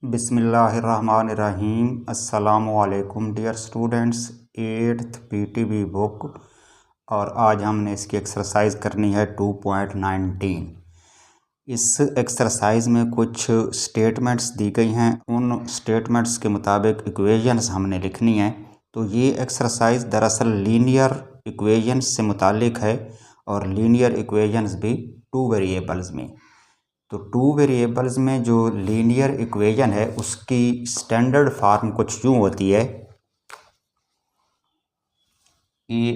बिस्मिल्लाहिर्रहमानिर्रहीम। अस्सलामुअलैकुम dear students, 8th PTB book. और आज हमने इसकी एक्सरसाइज करनी है 2.19। इस एक्सरसाइज में कुछ स्टेटमेंट्स दी गई हैं, उन स्टेटमेंट्स के मुताबिक इक्वेशंस हमने लिखनी है। तो ये एक्सरसाइज दरअसल लीनियर इक्वेशंस से मुतालिक है और लीनियर इक्वेशंस भी टू वेरिएबल्स में। तो टू वेरिएबल्स में जो लीनियर इक्वेशन है उसकी स्टैंडर्ड फॉर्म कुछ यूँ होती है,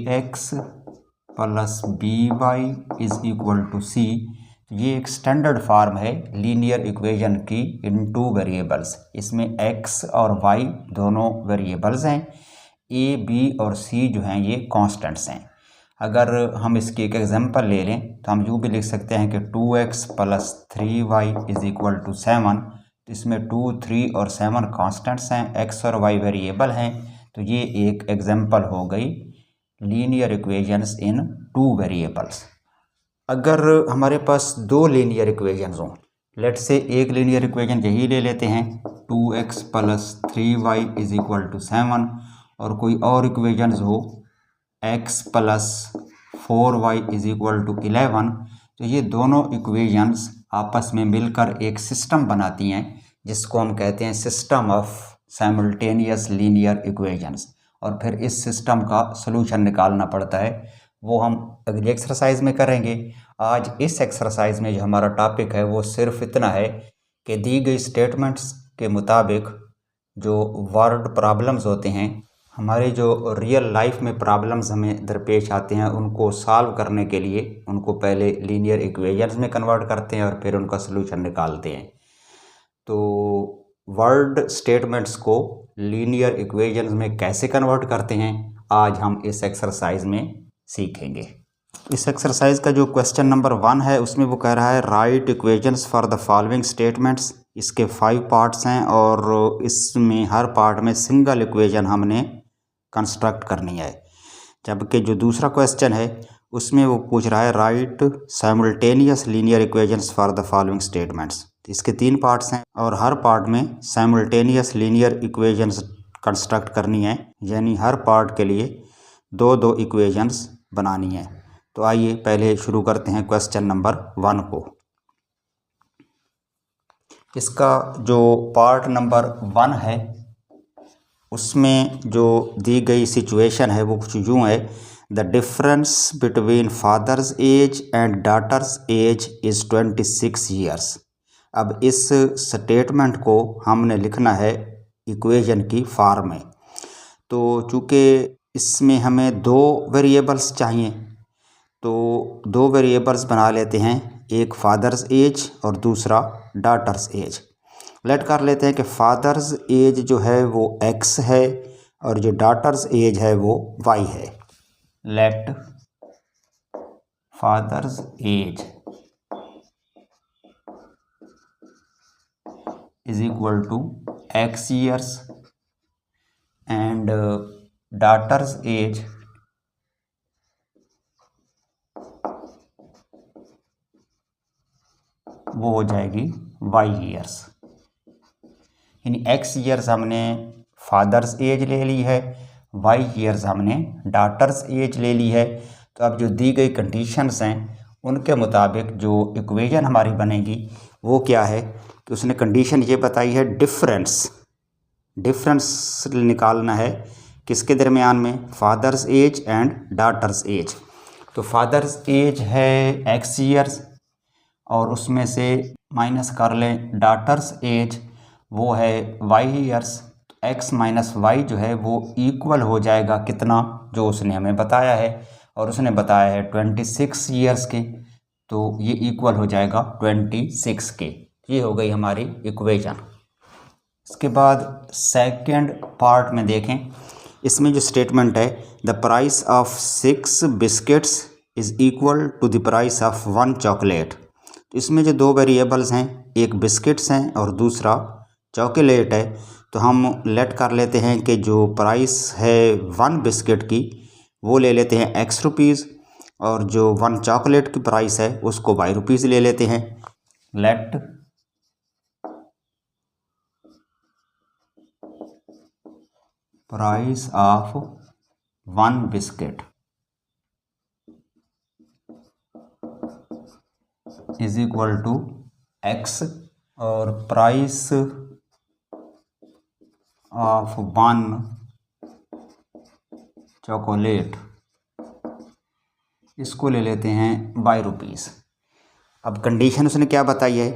ax plus by is equal to c। ये एक स्टैंडर्ड फॉर्म है लीनियर इक्वेशन की इन टू वेरिएबल्स। इसमें x और y दोनों वेरिएबल्स हैं, a b और c जो हैं ये कांस्टेंट्स हैं। अगर हम इसकी एक एग्जांपल ले लें तो हम यूँ भी लिख सकते हैं कि 2x plus 3y is equal to 7। तो इसमें 2, 3 और 7 कांस्टेंट्स हैं, x और y वेरिएबल हैं। तो ये एक एग्जांपल हो गई लीनियर इक्वेशंस इन टू वेरिएबल्स। अगर हमारे पास दो लीनियर इक्वेशंस हों, लेट से एक लीनियर इक्वेशन यही ले लेते हैं 2x plus 3y is equal to 7, और कोई और इक्वेशंस हो x plus 4y is equal to 11। तो ये दोनों इक्वेशंस आपस में मिलकर एक सिस्टम बनाती हैं जिसको हम कहते हैं system of simultaneous linear equations. और फिर इस सिस्टम का सलूशन निकालना पड़ता है, वो हम अगली एक्सरसाइज में करेंगे। आज इस एक्सरसाइज में जो हमारा टॉपिक है वो सिर्फ इतना है कि दी गई स्टेटमेंट्स के मुताबिक जो वर्ड प्रॉब्लम्स होते हैं, हमारे जो रियल लाइफ में प्रॉब्लम्स हमें दरपेश आते हैं, उनको सॉल्व करने के लिए उनको पहले लीनियर इक्वेशंस में कन्वर्ट करते हैं और फिर उनका सलूशन निकालते हैं। तो वर्ड स्टेटमेंट्स को लीनियर इक्वेशंस में कैसे कन्वर्ट करते हैं आज हम इस एक्सरसाइज में सीखेंगे। इस एक्सरसाइज का जो क्वेश्चन नंबर 1 है उसमें वो कह रहा है right equations for the following statements. इसके 5 पार्ट्स हैं और इसमें हर पार्ट में सिंगल इक्वेशन हमने कंस्ट्रक्ट करनी है। जबकि जो दूसरा क्वेश्चन है उसमें वो पूछ रहा है right simultaneous linear equations for the following statements. इसके 3 पार्ट्स हैं और हर पार्ट में साइमल्टेनियस लीनियर इक्वेशंस कंस्ट्रक्ट करनी है, यानी हर पार्ट के लिए 2-2 इक्वेशंस बनानी है। तो आइए पहले शुरू करते हैं क्वेश्चन नंबर 1 को। इसका जो पार्ट नंबर 1 है उसमें जो दी गई सिचुएशन है वो कुछ यूँ है, the difference between father's age and daughter's as is 26 years. अब इस स्टेटमेंट को हमने लिखना है इक्वेशन की फॉर्म में। तो चूँकि इसमें हमें 2 वेरिएबल्स चाहिए तो 2 वेरिएबल्स बना लेते हैं, एक फादर्स एज और दूसरा डॉटर्स एज। लेट कर लेते हैं कि फादर्स एज जो है वो x है और जो डॉटर्स एज है वो y है। Let father's age is equal to x years and daughter's age वो हो जाएगी y ईयर्स। यानी x ईयर्स हमने फादर्स एज ले ली है, y ईयर्स हमने डॉटर्स एज ले ली है। तो अब जो दी गई कंडीशंस हैं उनके मुताबिक जो इक्वेशन हमारी बनेगी वो क्या है कि उसने कंडीशन ये बताई है डिफरेंस निकालना है किसके दरमियान में, father's age and daughter's as. तो फादर्स एज है x ईयर्स और उसमें से माइनस कर लें डॉटर्स एज, वो है y ईयर्स। x माइनस वाई जो है वो इक्वल हो जाएगा कितना, जो उसने हमें बताया है, और उसने बताया है 26 ईयर्स के। तो ये इक्वल हो जाएगा 26 के। ये हो गई हमारी इक्वेशन। इसके बाद सेकंड पार्ट में देखें, इसमें जो स्टेटमेंट है the price of 6 biscuits is equal to the price of 1 chocolate. तो इसमें जो 2 वेरिएबल्स हैं, एक बिस्किट्स हैं और दूसरा चॉकलेट है। तो हम लेट कर लेते हैं कि जो प्राइस है 1 बिस्किट की वो ले लेते हैं x रुपीज़ और जो 1 चॉकलेट की प्राइस है उसको y रुपीज़ ले लेते हैं। Let price of one biscuit is equal to x और प्राइस ऑफ वन चॉकलेट इसको ले लेते हैं बाई रुपीज़। अब कंडीशन उसने क्या बताई है,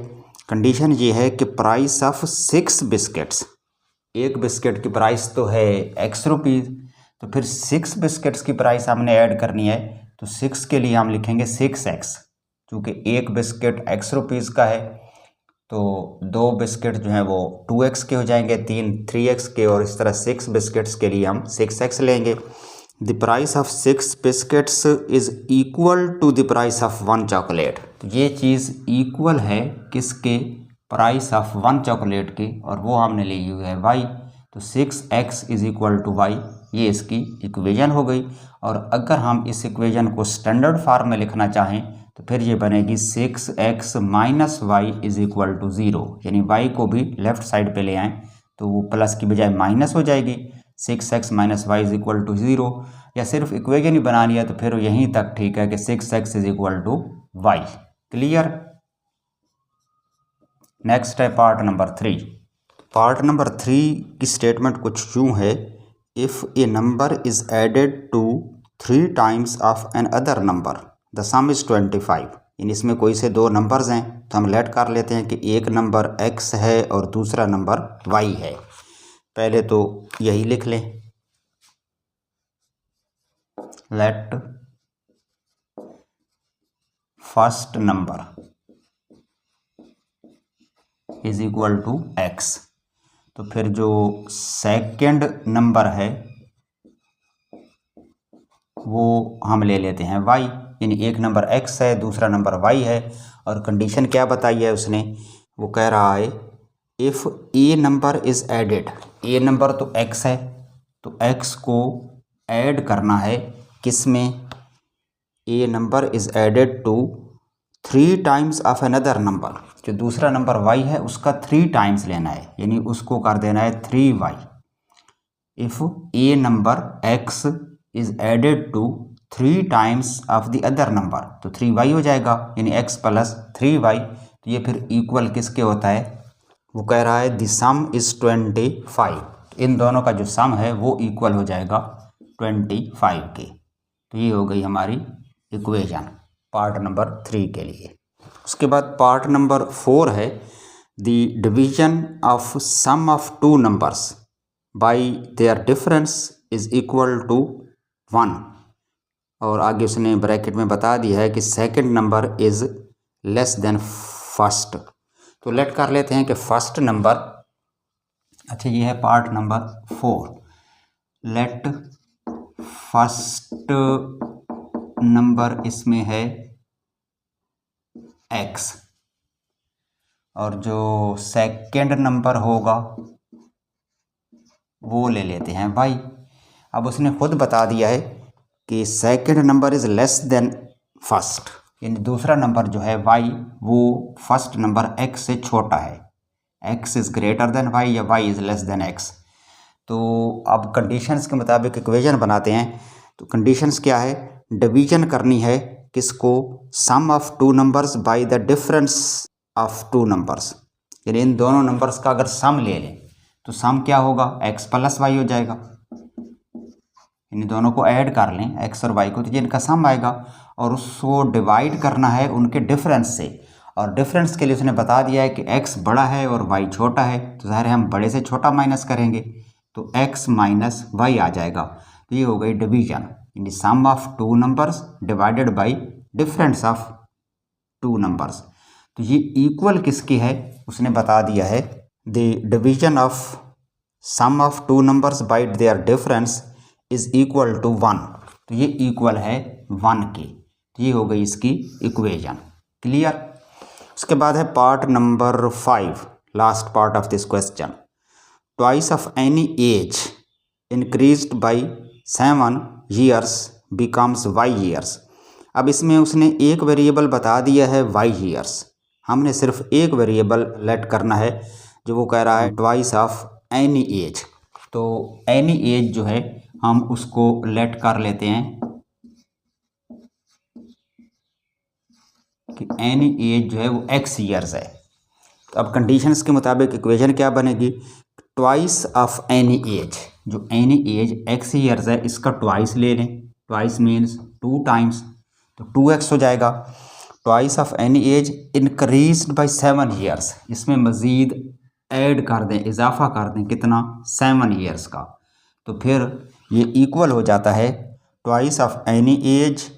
कंडीशन ये है कि प्राइस ऑफ 6 बिस्किट्स, एक बिस्किट की प्राइस तो है एक्स रुपीज़, तो फिर 6 बिस्किट्स की प्राइस हमने ऐड करनी है, तो 6 के लिए हम लिखेंगे 6x, क्योंकि एक बिस्किट एक्स रुपीज़ का है, तो 2 बिस्किट जो हैं वो 2x के हो जाएंगे, 3x के, और इस तरह 6 बिस्किट्स के लिए हम 6x लेंगे। The price of 6 biscuits is equal to the price of 1 chocolate. तो ये चीज़ इक्वल है किसके, प्राइस ऑफ 1 चॉकलेट के, और वो हमने ली हुई है y, तो 6x is equal to y, ये इसकी इक्वेशन हो गई। और अगर हम इस इक्वेशन को स्टैंडर्ड फॉर्म में लिखना चाहें तो फिर ये बनेगी 6x minus y is equal to 0, यानी y को भी लेफ़्ट साइड पे ले आएँ तो वो प्लस की बजाय माइनस हो जाएगी, 6x minus y is equal to 0, या सिर्फ इक्वेशन ही बनानी है तो फिर यहीं तक ठीक है कि 6x is equal to y. Clear. Next है पार्ट नंबर 3। पार्ट नंबर 3 की स्टेटमेंट कुछ यूँ है, if a number is added to 3 times of another number the sum is 25। इन इसमें कोई से 2 नंबर्स हैं तो हम लेट कर लेते हैं कि एक नंबर x है और दूसरा नंबर y है। पहले तो यही लिख लें, let first number is equal to x, तो फिर जो सेकंड नंबर है वो हम ले लेते हैं y, यानी एक नंबर x है दूसरा नंबर y है। और कंडीशन क्या बताई है उसने, वो कह रहा है if a number is added, a number तो x है तो x को ऐड करना है किस में, a number is added to 3 times of another number, जो दूसरा नंबर y है उसका 3 टाइम्स लेना है, यानी उसको कर देना है 3y। If a number x is added to 3 times of the other number, तो 3y हो जाएगा, यानी x प्लस 3y, तो ये फिर इक्वल किसके होता है, वो कह रहा है द सम इज़ 25। इन दोनों का जो सम है वो इक्वल हो जाएगा 25 के। तो ये हो गई हमारी इक्वेशन पार्ट नंबर 3 के लिए। उसके बाद पार्ट नंबर 4 है the division of sum of 2 numbers by their difference is equal to 1, और आगे उसने ब्रैकेट में बता दिया है कि second number is less than first. तो लेट कर लेते हैं कि फर्स्ट नंबर, अच्छा ये है part number 4, late first number इसमें है x और जो सेकंड नंबर होगा वो ले लेते हैं y। अब उसने खुद बता दिया है कि second number is less than first, यानी दूसरा नंबर जो है y वो फर्स्ट नंबर x से छोटा है, x is greater than y या y is less than x। तो अब कंडीशंस के मुताबिक इक्वेशन बनाते हैं। तो कंडीशंस क्या है, डिवीजन करनी है किसको, sum of 2 numbers by the difference of 2 numbers, यानी इन दोनों नंबर्स का अगर सम ले लें तो सम क्या होगा, x प्लस y हो जाएगा, इन दोनों को ऐड कर लें x और y को तो ये इनका सम आएगा, और उसको डिवाइड करना है उनके डिफरेंस से, और डिफरेंस के लिए उसने बता दिया है कि x बड़ा है और y छोटा है, तो ज़ाहिर है हम बड़े से छोटा माइनस करेंगे तो x माइनस y आ जाएगा। तो ये हो गई डिवीजन, यानी sum of 2 numbers divided by difference of 2 numbers. तो ये इक्वल किसकी है, उसने बता दिया है the division of sum of 2 numbers by their difference is equal to 1, तो ये इक्वल है 1 के। तो ये हो गई इसकी इक्वेशन। क्लियर। उसके बाद है part number 5, last part of this question, twice of any as increased by 7 years becomes y years। अब इसमें उसने एक वेरिएबल बता दिया है y years, हमने सिर्फ एक वेरिएबल लेट करना है जो वो कह रहा है ट्वाइस ऑफ एनी एज। तो एनी एज जो है हम उसको लेट कर लेते हैं कि एनी एज जो है वो एक्स ईयर्स है। तो अब कंडीशंस के मुताबिक इक्वेशन क्या बनेगी, ट्वाइस ऑफ एनी एज, जो एनी एज एक्स ईयर्स है इसका ट्वाइस ले लें, ट्वाइस मीन्स 2 टाइम्स, तो 2x हो जाएगा। Twice of any as increased by 7 years, इसमें मज़ीद ऐड कर दें, इजाफा कर दें, कितना, 7 ईयर्स का, तो फिर ये इक्वल हो जाता है twice of any as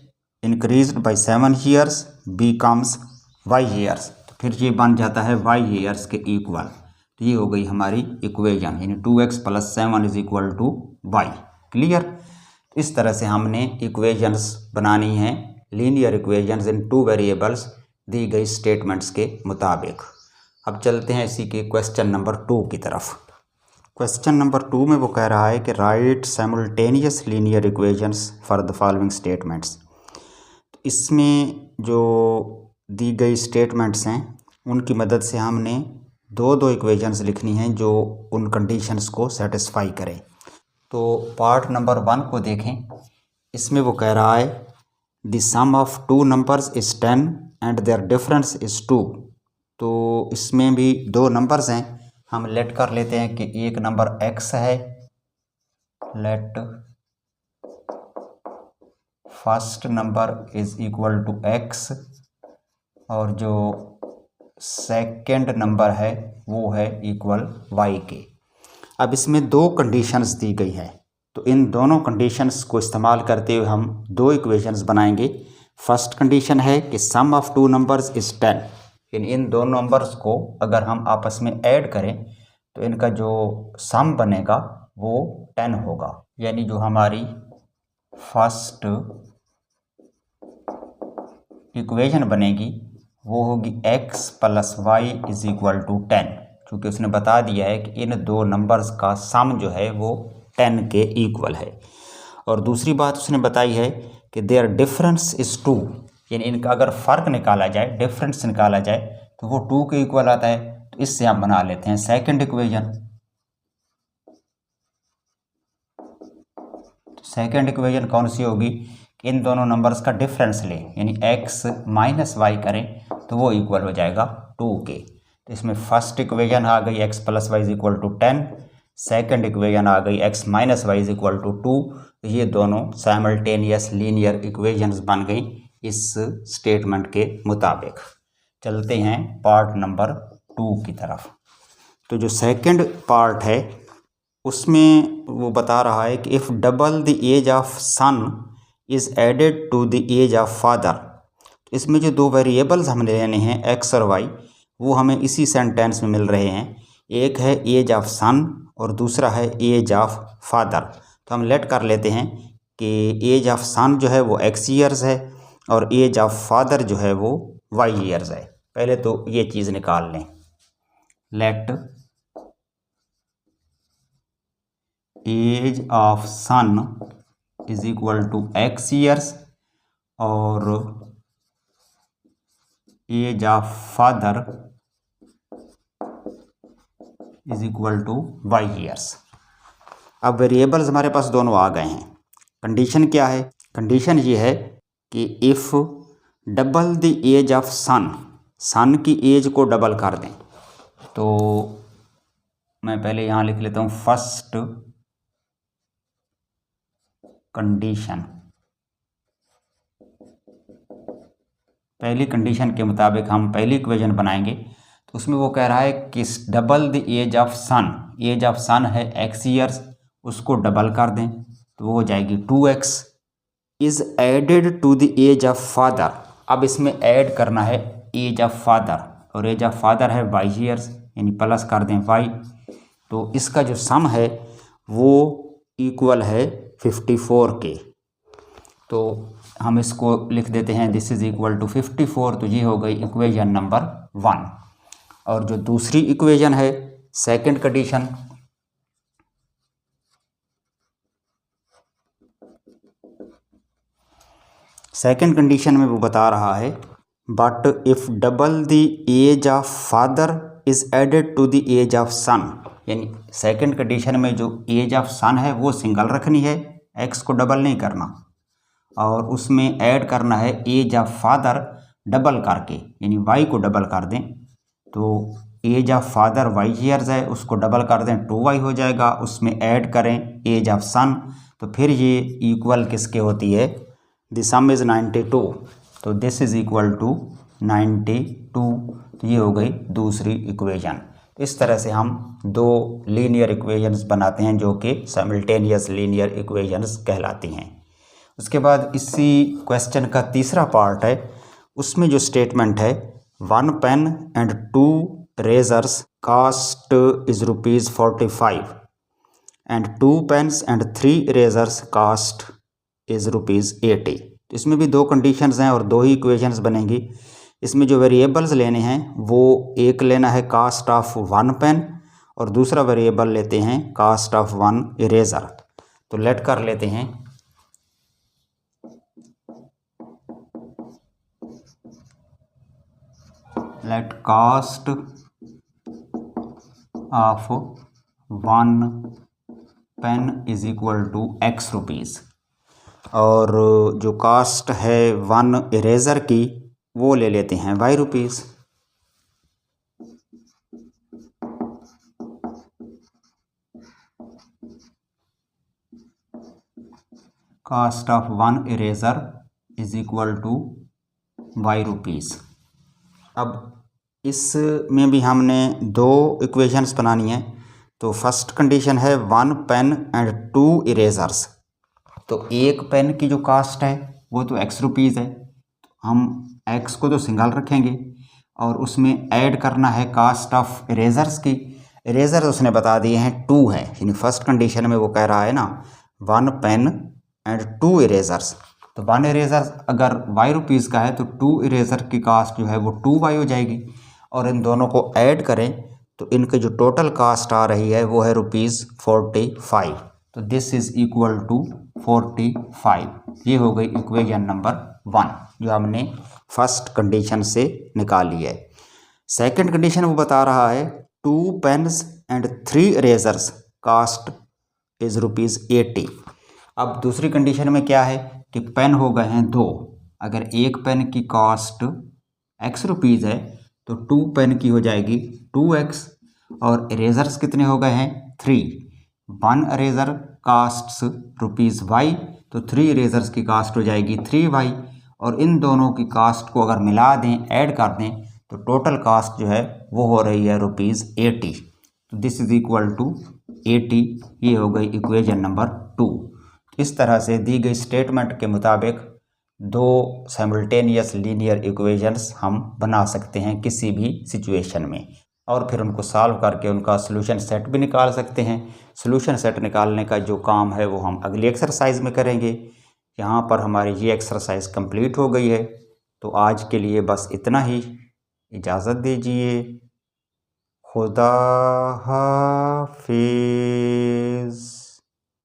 increased by 7 years becomes y years, तो फिर ये बन जाता है y ईयर्स के इक्वल। तो ये हो गई हमारी इक्वेशन, यानी 2x + 7 is equal to y। Clear. इस तरह से हमने इक्वेशंस बनानी हैं, लीनियर इक्वेशंस इन 2 वेरिएबल्स दी गई स्टेटमेंट्स के मुताबिक। अब चलते हैं इसी के क्वेश्चन नंबर 2 की तरफ। क्वेश्चन नंबर 2 में वो कह रहा है कि right simultaneous linear equations for the following statements. इसमें जो दी गई स्टेटमेंट्स हैं उनकी मदद से हमने दो इक्वेशंस लिखनी हैं जो उन कंडीशंस को सेटिस्फाई करें। तो पार्ट नंबर 1 को देखें, इसमें वो कह रहा है the sum of 2 numbers is 10 and their difference is 2। तो इसमें भी 2 नंबर्स हैं, हम लेट कर लेते हैं कि एक नंबर x है, let first number is equal to x, और जो सेकंड नंबर है वो है इक्वल y के। अब इसमें 2 कंडीशंस दी गई हैं, तो इन दोनों कंडीशंस को इस्तेमाल करते हुए हम 2 इक्वेशंस बनाएंगे। फर्स्ट कंडीशन है कि सम ऑफ 2 नंबर्स इज़ 10, इन दोनों नंबर्स को अगर हम आपस में ऐड करें तो इनका जो सम बनेगा वो 10 होगा, यानी जो हमारी फर्स्ट इक्वेशन बनेगी वो होगी x + y is equal to 10, क्योंकि उसने बता दिया है कि इन 2 नंबर्स का सम जो है वो 10 के इक्वल है। और दूसरी बात उसने बताई है कि देयर डिफरेंस इज़ 2, यानी इनका अगर फ़र्क निकाला जाए, डिफरेंस निकाला जाए तो वो 2 के इक्वल आता है। तो इससे हम बना लेते हैं सेकंड इक्वेशन। तो सेकंड इक्वेशन कौन सी होगी, इन दोनों नंबर्स का डिफरेंस लें, यानी x - y करें तो वो इक्वल हो जाएगा 2 के। तो इसमें फर्स्ट इक्वेशन आ गई x + y is equal to 10, second equation आ गई x - y is equal to 2। तो ये दोनों साइमल्टेनियस लीनियर इक्वेशंस बन गई इस स्टेटमेंट के मुताबिक। चलते हैं पार्ट नंबर 2 की तरफ। तो जो सेकंड पार्ट है उसमें वो बता रहा है कि if double the age of son is added to the age of father. इसमें जो 2 वेरिएबल्स हमने लेने हैं x और y, वो हमें इसी सेंटेंस में मिल रहे हैं। एक है एज ऑफ सन और दूसरा है एज ऑफ फादर। तो हम लेट कर लेते हैं कि एज ऑफ सन जो है वो x ईयर्स है और एज ऑफ फादर जो है वो y ईयर्स है। पहले तो ये चीज़ निकाल लें, let age of son is equal to x years और age of father is equal to y years. अब वेरिएबल्स हमारे पास दोनों आ गए हैं। कंडीशन क्या है, कंडीशन ये है कि if double the age of son, son की एज को डबल कर दें। तो मैं पहले यहाँ लिख लेता हूँ फर्स्ट कंडीशन। पहली कंडीशन के मुताबिक हम पहली इक्वेशन बनाएंगे। तो उसमें वो कह रहा है कि double the age of son, age of son है x ईयर्स, उसको डबल कर दें तो वो हो जाएगी 2x is added to the age of father. अब इसमें ऐड करना है एज ऑफ फादर, और एज ऑफ फादर है y ईयर्स, यानी प्लस कर दें y। तो इसका जो सम है वो इक्वल है 54 के। तो हम इसको लिख देते हैं दिस इज़ इक्वल टू 54। तो ये हो गई इक्वेशन नंबर 1। और जो दूसरी इक्वेशन है सेकंड कंडीशन, सेकंड कंडीशन में वो बता रहा है but if double the age of father is added to the age of son. यानी सेकंड कंडीशन में जो एज ऑफ सन है वो सिंगल रखनी है, एक्स को डबल नहीं करना, और उसमें ऐड करना है एज ऑफ फादर डबल करके, यानी वाई को डबल कर दें तो age of father y years है, उसको डबल कर दें 2y हो जाएगा, उसमें ऐड करें एज ऑफ सन, तो फिर ये इक्वल किसके होती है, द सम इज़ 92, तो दिस इज़ इक्वल टू 92, तो ये हो गई दूसरी इक्वेशन। इस तरह से हम दो लीनियर इक्वेशंस बनाते हैं जो कि साइमल्टेनियस लीनियर इक्वेशंस कहलाती हैं। उसके बाद इसी क्वेश्चन का तीसरा पार्ट है, उसमें जो स्टेटमेंट है 1 pen and 2 erasers cost is ₹45 and 2 pens and 3 erasers cost is ₹80। इसमें भी दो कंडीशंस हैं और दो ही इक्वेशंस बनेंगी। इसमें जो वेरिएबल्स लेने हैं वो एक लेना है कास्ट ऑफ 1 पेन और दूसरा वेरिएबल लेते हैं कास्ट ऑफ 1 इरेजर। तो लेट कर लेते हैं, let cost of 1 pen is equal to x rupees, और जो कास्ट है 1 इरेज़र की वो ले लेते हैं y rupees. Cost of 1 eraser is equal to y rupees. अब इसमें भी हमने दो इक्वेशंस बनानी है। तो फर्स्ट कंडीशन है 1 पेन एंड 2 इरेजर्स, तो एक पेन की जो कास्ट है वो तो x रुपीज़ है, हम x को तो सिंगल रखेंगे और उसमें ऐड करना है कास्ट ऑफ इरेजर्स की। इरेजर उसने बता दिए हैं 2 है, यानी फर्स्ट कंडीशन में वो कह रहा है ना 1 पेन एंड 2 इरेजर्स, तो 1 इरेजर अगर y रुपीज़ का है तो 2 इरेजर की कास्ट जो है वो 2y हो जाएगी, और इन दोनों को ऐड करें तो इनके जो टोटल कास्ट आ रही है वो है ₹45। तो दिस इज़ इक्वल टू 45। ये हो गई इक्वेशन नंबर 1 जो हमने फर्स्ट कंडीशन से निकाली है। सेकंड कंडीशन वो बता रहा है 2 pens and 3 erasers cost is ₹80। अब दूसरी कंडीशन में क्या है कि पेन हो गए हैं 2, अगर एक पेन की कास्ट x रुपीज़ है तो 2 पेन की हो जाएगी 2x, और इरेजर्स कितने हो गए हैं 3। 1 इरेजर कास्ट्स ₹y, तो 3 इरेजर्स की कास्ट हो जाएगी 3y, और इन दोनों की कास्ट को अगर मिला दें ऐड कर दें तो टोटल कास्ट जो है वो हो रही है ₹80। तो दिस इज इक्वल टू 80। ये हो गई इक्वेशन नंबर 2। इस तरह से दी गई स्टेटमेंट के मुताबिक दो साइमल्टेनियस लीनियर इक्वेशंस हम बना सकते हैं किसी भी सिचुएशन में, और फिर उनको सॉल्व करके उनका सॉल्यूशन सेट भी निकाल सकते हैं। सॉल्यूशन सेट निकालने का जो काम है वो हम अगली एक्सरसाइज में करेंगे। यहाँ पर हमारी ये एक्सरसाइज कंप्लीट हो गई है। तो आज के लिए बस इतना ही, इजाज़त दीजिए। खुदा हाफिज़।